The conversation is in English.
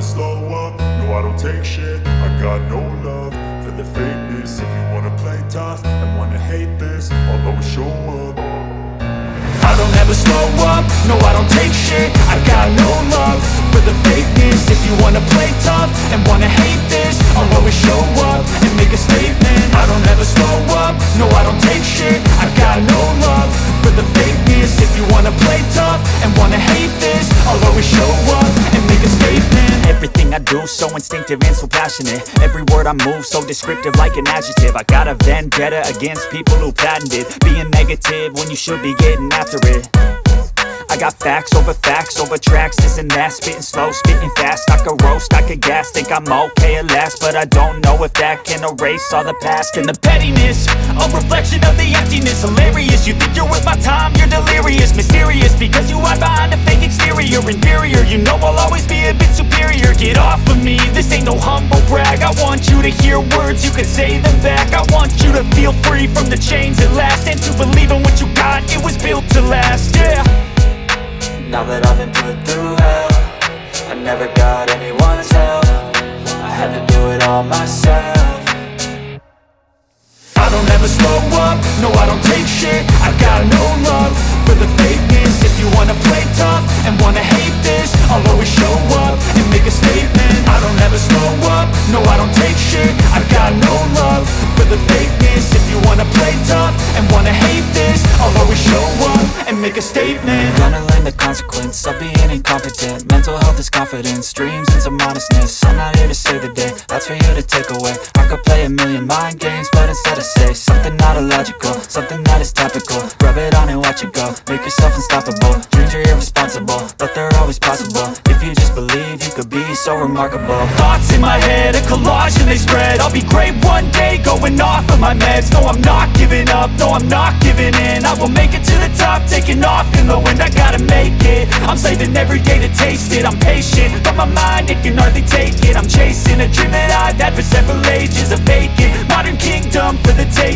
slow up, no I don't take shit. I got no love for the fakeness. If you wanna play tough and wanna hate this, I'll always show up. I don't ever slow up, no I don't take shit. I got no love for the fakeness. If you wanna play tough and wanna hate this, I'll always show up and make a statement. I don't ever slow up, no I don't take shit. I got no love for the fakeness. If you wanna play tough and wanna hate this, I'll always show up and make a statement. Everything I do so instinctive and so passionate. Every word I move so descriptive like an adjective. I got a vendetta against people who patented being negative when you should be getting after it. I got facts over tracks, this and that. Spitting slow, spitting fast, I could roast, I could gas. Think I'm okay at last, but I don't know if that can erase all the past. And the pettiness, a reflection of the emptiness. Hilarious, you think you're worth my time, you're delirious. Mysterious, because you hide behind a fake exterior. Inferior, you know I'll always be a bit superior. Get off of me, this ain't no humble brag. I want you to hear words, you can say them back. I want you to feel free from the chains at last, and to believe in what you got, it was built to last, yeah. Now that I've been put through hell, I never got anyone's help. I had to do it all myself. I don't ever slow up, no I don't take shit. I got no love for the fakeness. If you wanna play tough and wanna hate this, I'll always show up and make a statement. I don't ever slow up, no I don't take shit. I got no love for the fakeness. If you wanna play tough and wanna hate this, I'll always show up and make a statement. Gonna learn the consequence of being incompetent. Mental health is confidence, dreams and some honestness. I'm not here to save the day, that's for you to take away. I could play a million mind games, but instead I say something not illogical, something that is topical. Rub it on and watch it go, make yourself unstoppable. Dreams are irresponsible, but they're always possible. If you just believe, you could be so remarkable. Thoughts in my head, a collage and they spread. I'll be great one day, going off of my meds. No, I'm not giving up, no, I'm not giving in. I will make it to the top, taking off in the wind. I gotta make it, I'm saving every day to taste it. I'm patient, but my mind, it can hardly take it. I'm chasing a dream that I've had for several ages, a vacant modern kingdom for the taking.